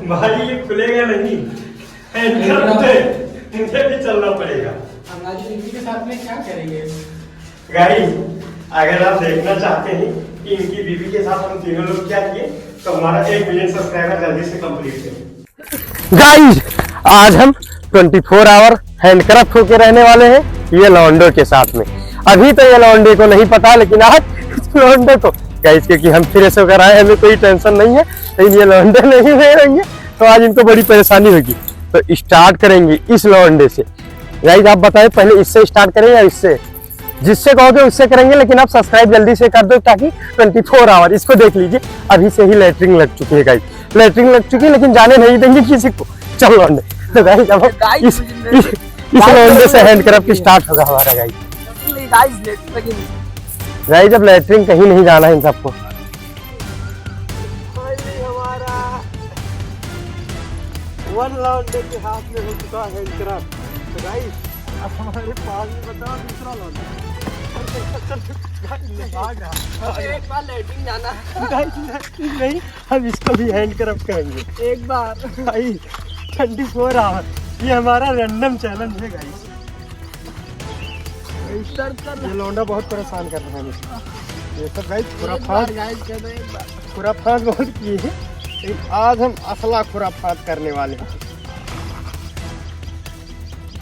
भाई ये खुलेगा नहीं, मुझे भी चलना पड़ेगा। हमारी बीवी के साथ में क्या करेंगे गाइस, अगर आप देखना चाहते हैं कि इनकी बीवी के साथ हम तीनों लोग क्या किए तो हमारा 1 मिलियन सब्सक्राइबर जल्दी से कंप्लीट करें। गाइस, आज हम 24 आवर हैंडक्राफ्ट होके रहने वाले हैं ये लॉन्डो के साथ में। अभी तो ये लॉन्डे को नहीं पता, लेकिन आज इस लॉन्डे को गाइस, क्योंकि हम फ्रेश होकर आए, हमें कोई टेंशन नहीं है, लेकिन ये लॉन्डे नहीं रहेंगे तो आज इनको बड़ी परेशानी होगी। तो स्टार्ट करेंगे इस लॉन्डे से। गाइस आप बताएं, पहले इससे स्टार्ट करें या इससे? जिससे कहोगे उससे करेंगे, लेकिन आप सब्सक्राइब जल्दी से कर दो ताकि 24 आवर इसको देख लीजिए। अभी से ही लैटरिन लग चुकी है गाइस, लैटरिन लग चुकी है, लेकिन जाने नहीं देंगे किसी को। चलो लॉन्डे, तो गाइस अब इस लॉन्डे से हैंडक्राफ्ट स्टार्ट होगा हमारा गाइस। गाइस जब लैटरिन कहीं नहीं जाना है इन सबको। हमारा 1 लॉन्डे के हाथ में हो चुका है हैंडक्राफ्ट। तो गाइस अब हमारे पास में बताओ दूसरा लॉन्डे। एक बार लैट्रिन जाना नहीं, हम इसको भी हैंडक्राफ्ट करेंगे एक बार भाई। 24 आवर ये हमारा रैंडम चैलेंज है गाइस। ये लौंडा बहुत परेशान कर रहा है ये सब गाइस। खुराफात बहुत किए हैं, लेकिन आज हम असला खुराफात करने वाले हैं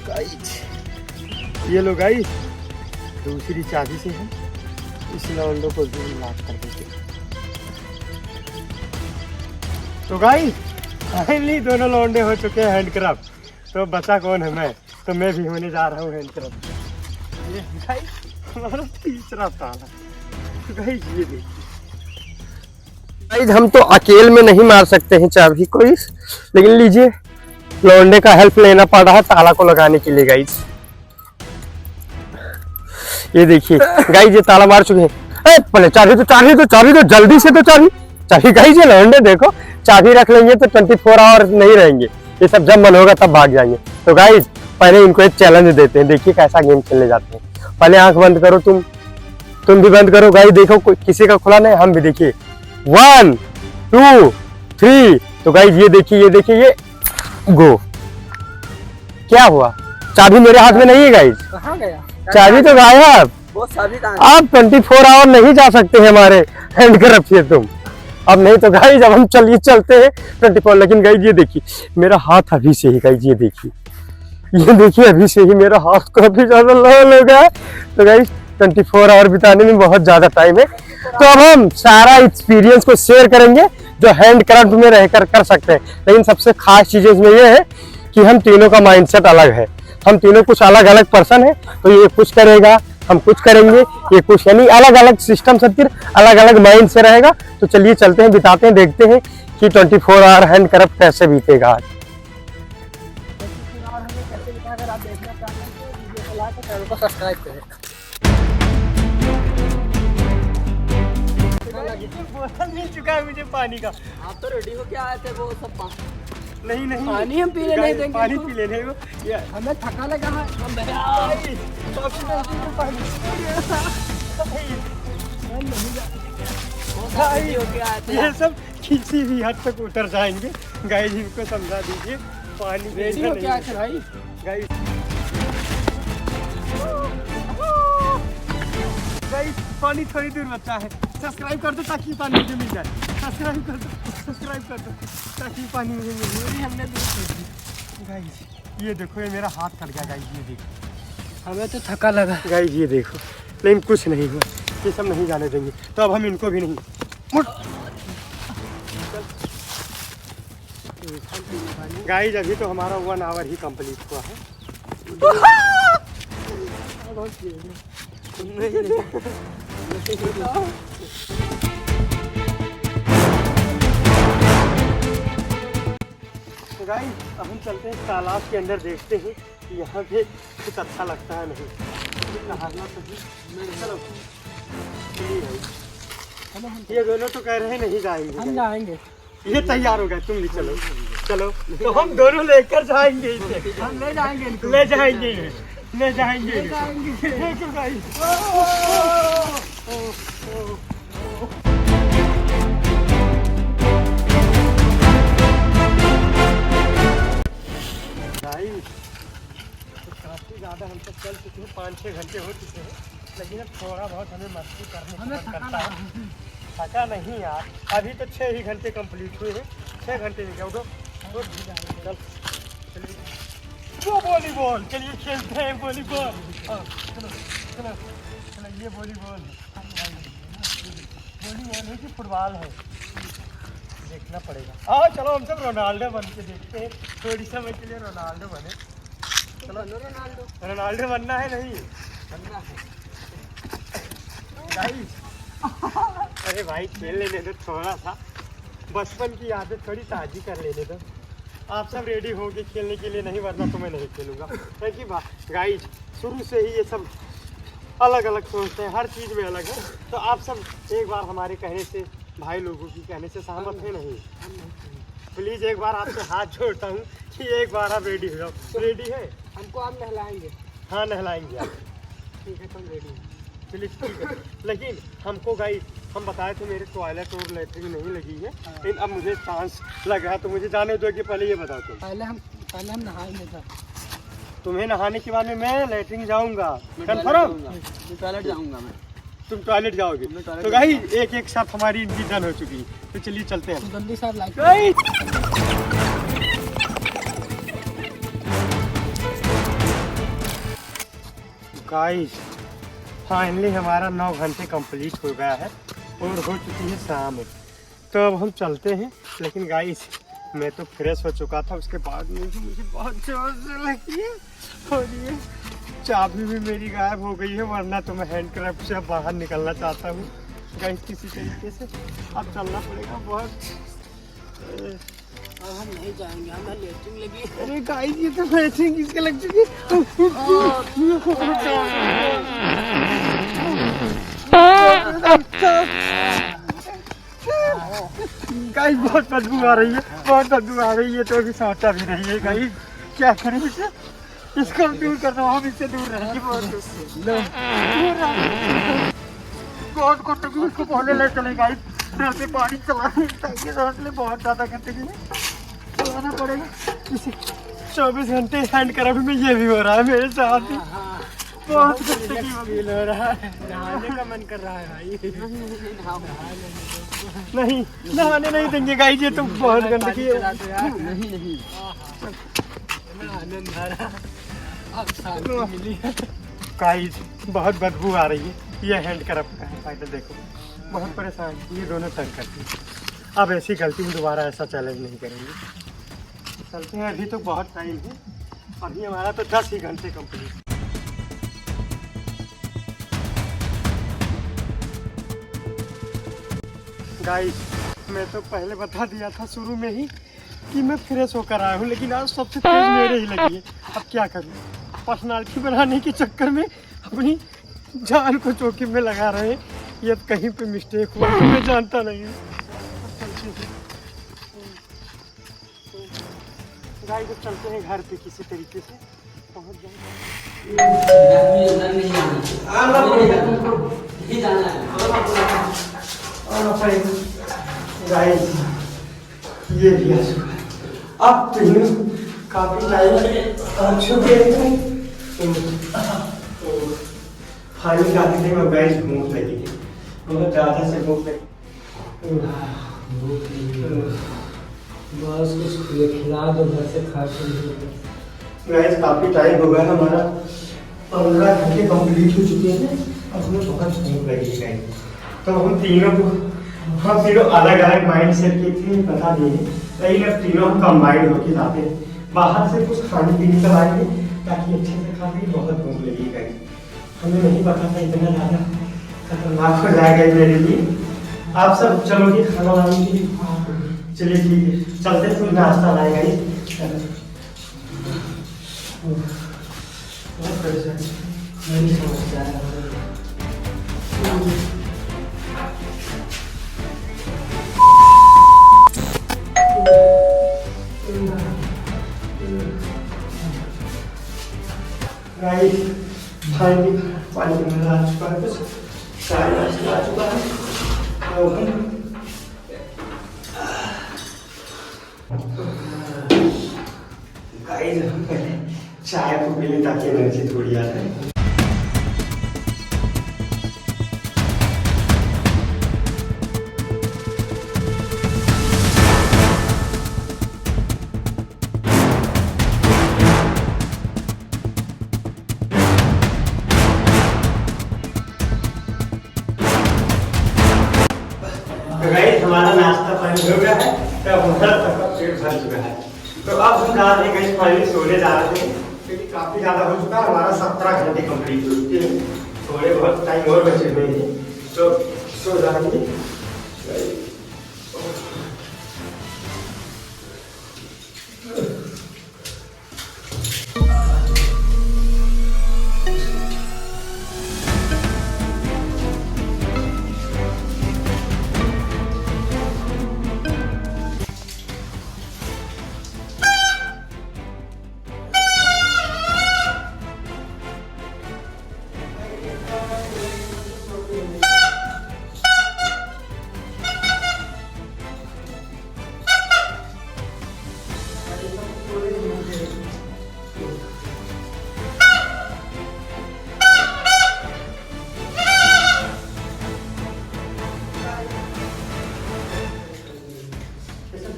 गाइस। ये लो गाइस, दूसरी चाबी से हम इस लौंडो को भी लॉक कर देते। तो गाइस फाइनली दोनों लौंडे हो चुके हैं हैंडक्राफ्ट। तो बचा कौन है? मैं। तो मैं भी होने जा रहा हूँ हैंडक्राफ्ट। ये गाइस हमारा तीसरा ताला। गाइस ये देखिए गाइस, हम तो अकेले में नहीं मार सकते हैं चाबी को इस, लेकिन लीजिए लौंडे का हेल्प लेना पड़ रहा है ताला को लगाने के लिए गाइस। ये देखिए गाइस, ये ताला मार चुके हैं। पहले चाबी तो जल्दी से तो चाबी गाइस। ये लौंडे देखो, चाबी रख लेंगे तो 24 आवर नहीं रहेंगे, ये सब जब मन होगा तब भाग जाएंगे। तो गाइस पहले इनको एक चैलेंज देते हैं, देखिए कैसा गेम खेलने जाते हैं। पहले आंख बंद करो, तुम भी बंद करो गाइस। देखो किसी का खुला नहीं, हम भी देखिए 1 2 3। तो गाइस ये देखिए ये गो। क्या हुआ? चाबी मेरे हाथ में नहीं है गाइस। कहाँ गया चाबी? तो गायब। आप 24 आवर नहीं जा सकते हैं हमारे हैंडक्राफ्ट से तुम। अब नहीं तो गाइस अब हम चलते हैं 24। लेकिन गाइस ये देखिए मेरा हाथ अभी से ही गाइस, ये देखिए अभी से ही मेरा हाथ को अभी ज्यादा लाल हो गया। तो गाइस 24 आवर बिताने में बहुत ज्यादा टाइम है। तो अब हम सारा एक्सपीरियंस को शेयर करेंगे जो हैंडक्राफ्ट में रहकर कर सकते हैं। लेकिन सबसे खास चीज इसमें ये है कि हम तीनों का माइंडसेट अलग है। हम तीनों कुछ अलग अलग पर्सन है। तो ये कुछ करेगा, हम कुछ करेंगे, ये कुछ, यानी अलग अलग सिस्टम से, फिर अलग अलग माइंड से रहेगा। तो चलिए चलते हैं, बिताते हैं, देखते हैं कि 24 आवर हैंडक्राफ्ट कैसे बीतेगा आज। सब्सक्राइब करें। मिल चुका है मुझे पानी का। आप तो रेडी होके आए थे, वो सब नहीं पानी हम पीने नहीं देंगे। पानी पी लेने को हमें थका लगा है। ये सब किसी भी हद तक उतर जाएंगे गाइस, इनको समझा दीजिए। पानी रेडी हो क्या है भाई? गाइस पानी थोड़ी दूर बचा है। सब्सक्राइब कर दो ताकि पानी मुझे मिल जाए। सब्सक्राइब कर दो ताकि पानी मुझे मिल जाए। हमने गाइस ये देखो, ये मेरा हाथ कट गया गाइस। ये देखो हमें तो थका लगा गाइस, ये देखो, लेकिन कुछ नहीं हुआ। ये सब नहीं जाने देंगे, तो अब हम इनको भी नहीं। गाइस अभी तो हमारा 1 आवर ही कंप्लीट हुआ है। तो गाइस अब हम चलते हैं तालाब के अंदर, देखते हैं कि यहाँ पे कुछ अच्छा लगता है नहीं। ये दोनों तो कह रहे हैं नहीं जाएंगे। हम जाएंगे। ये तैयार हो गए, तुम भी चलो। तो हम दोनों लेकर जाएंगे इसे। हम ले जाएंगे ले जाएंगे। गाइस तो काफ़ी ज़्यादा हम सब चल चुके हैं, 5-6 घंटे हो चुके हैं, लेकिन अब थोड़ा बहुत हमें मस्ती करने का मन करता है। थका नहीं यार, अभी तो 6 ही घंटे कंप्लीट हुए हैं, 6 घंटे में क्या उठो चल चलिए वो वॉलीबॉल, चलिए खेलते हैं वॉलीबॉल। चलो चलो चलो, ये वॉलीबॉल है कि फुटबॉल है देखना पड़ेगा। हाँ चलो हम सब रोनाल्डो बन के देखते हैं, थोड़ी समय के लिए रोनाल्डो बने। चलो रोनाल्डो बनना है नहीं बनना है गाइस। अरे भाई खेल लेने दो थोड़ा सा, बचपन की यादें थोड़ी ताज़ी कर लेने दो। आप सब रेडी होंगे खेलने के लिए, नहीं वरना तो मैं नहीं खेलूँगा। क्योंकि गाइस शुरू से ही ये सब अलग अलग सोचते हैं, हर चीज़ में अलग है। तो आप सब एक बार हमारे कहने से, भाई लोगों की कहने से सहमत है नहीं? प्लीज़ एक बार आपसे हाथ जोड़ता हूँ कि एक बार आप रेडी हो जाओ। रेडी है? हमको आप नहलाएंगे। हाँ नहलाएंगे आप। ठीक है तुम रेडी हो। चलिए ठीक है, लेकिन हमको गाइस हम बताए थे मेरे टॉयलेट और लेटरिन नहीं लगी है, लेकिन अब मुझे चांस लगा है तो मुझे जाने दो कि पहले ये बताओ तुम। पहले हम नहाएंगे सर। तुम्हें नहाने के बाद में मैं लेटरिन जाऊंगा, कन्फर्म? टॉयलेट जाऊंगा मैं। तुम टॉयलेट जाओगे? तो गाइस एक एक साथ हमारी इनकी डन हो चुकी है, तो चलिए चलते हैं। जल्दी सर लाइक गाइस फाइनली हमारा 9 घंटे कंप्लीट हो गया है और हो चुकी है शाम। तो अब हम चलते हैं, लेकिन गाइस मैं तो फ्रेश हो चुका था, उसके बाद में मुझे बहुत जोर से लगी है और ये चाबी भी मेरी गायब हो गई है, वरना तो मैं हैंडक्राफ्ट से अब बाहर निकलना चाहता हूँ गाइस किसी तरीके से। अब चलना पड़ेगा बहुत। अब हम नहीं जाएंगे, हमें लेटरिन लगी। अरे गाइस ये तो लेटरिन किसके लग चुकी गाइस बहुत बदबू आ रही है, बहुत बदबू आ रही है, तो अभी सोचा भी नहीं है गाइस क्या करें इसे, इसको दूर करना, हम इससे दूर रहेंगे बहुत को टुकड़ी उसको पहले ले चले गाइस, फिर से पानी चलाने चाहिए, बहुत ज़्यादा गंदगी है, चलाना पड़ेगा इसे। 24 घंटे हैंड क्रैफ्ट में ये भी हो रहा है मेरे साथ, बहुत गंदगी फील हो रहा है, नहाने का मन कर रहा है भाई। नहीं नहाने नहीं देंगे गाइस, ये तो बहुत गंदगी है। नहीं नहीं आनंद आ रहा, अब शांति मिली है। गाइस बहुत बदबू आ रही है, ये हैंड क्रैफ्ट का है फायदा, देखो बहुत परेशान, ये दोनों तंग करती है। अब ऐसी गलती में दोबारा ऐसा चैलेंज नहीं करेंगे। चलते हैं, अभी तो बहुत टाइम है, अभी हमारा तो 10 ही घंटे कंप्लीट। गाइस मैं तो पहले बता दिया था शुरू में ही कि मैं फ्रेश होकर आया हूँ, लेकिन आज सबसे तेज मेरे ही लगी है। अब क्या करूँ, पर्सनालिटी बनाने के चक्कर में अपनी जान को जोखिम में लगा रहे हैं, ये कहीं पे मिस्टेक हुआ तो मैं जानता नहीं हूँ। गाइस अब चलते हैं घर पे, किसी तरीके से पहुँच जाएंगे। गाइस ये भी आ चुका है, अब तीनों काफी टाइम आ चुके हैं। खाने खाते थे मैं गाइस भूख लगी थी, बहुत ज़्यादा से भूख लगी। बस कुछ खिला दो, घर से खा के। गाइस काफ़ी टाइम हो गया, हमारा 15 घंटे कंप्लीट हो चुके हैं, अब हमें बहुत भूख लगी है। तो हम तीनों अलग अलग माइंड सेट के थे बता दिए, लेकिन अब तीनों हम कंबाइंड होके जाते हैं, बाहर से कुछ खाने पीने का लाएंगे ताकि अच्छे से खा के। बहुत भूख लगी है, हमें नहीं पता था इतना ज़्यादा खतरनाक हो जाएगा मेरे लिए। आप सब चलोगे खाना लाने के लिए? चलिए ठीक है, चलते फिर नाश्ता लाएगा ही। बहुत परेशानी नहीं समझ आ रहा है। गाइस फाइनली पानी पीने आ चुका है, कुछ चाय नाश्ता आ चुका है, और गाइस हम पहले चाय तो पीने ताकि एनर्जी थोड़ी आ जाए। तो गाइस हमारा नाश्ता पानी हो गया है, तो हमारा सबका पेट भर चुका है। तो अब हम जा रहे हैं गाइस, फाइनली सोने जा रहे हैं क्योंकि काफी ज्यादा हो चुका है। हमारा 17 घंटे कंप्लीट हो चुके हैं, थोड़े बहुत टाइम और बचे हुए हैं, तो सो जाएंगे।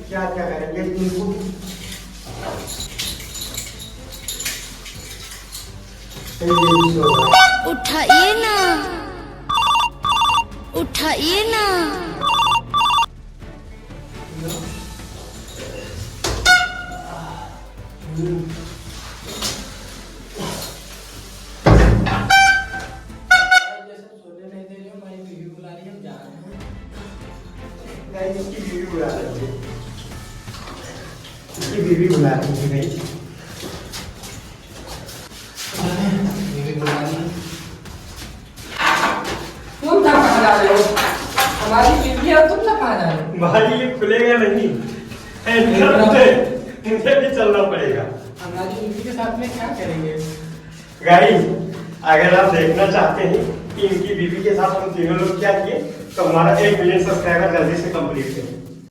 क्या क्या करेंगे इनको? उठाइए ना, उठाइए ना। सोने नहीं दे रही हो, हमारी बीवी बुला रही है, हम जा रहे हैं। नहीं, इसकी बीवी बुला रही है, इसकी बीवी बुला रही है भाई। बीवी बुला रही है। तुम ना कहाँ जा रहे हो? हमारी बीवी है, तुम ना कहाँ जा रहे हो? भाई ये खुलेगा नहीं, इनसे भी चलना पड़ेगा। हमारी बीवी के साथ में क्या करेंगे? गाइस अगर आप देखना चाहते हैं कि इनकी बीवी के साथ हम तीनों लोग क्या किए, तो हमारा 1 मिलियन सब्सक्राइबर जल्दी से कंप्लीट करें।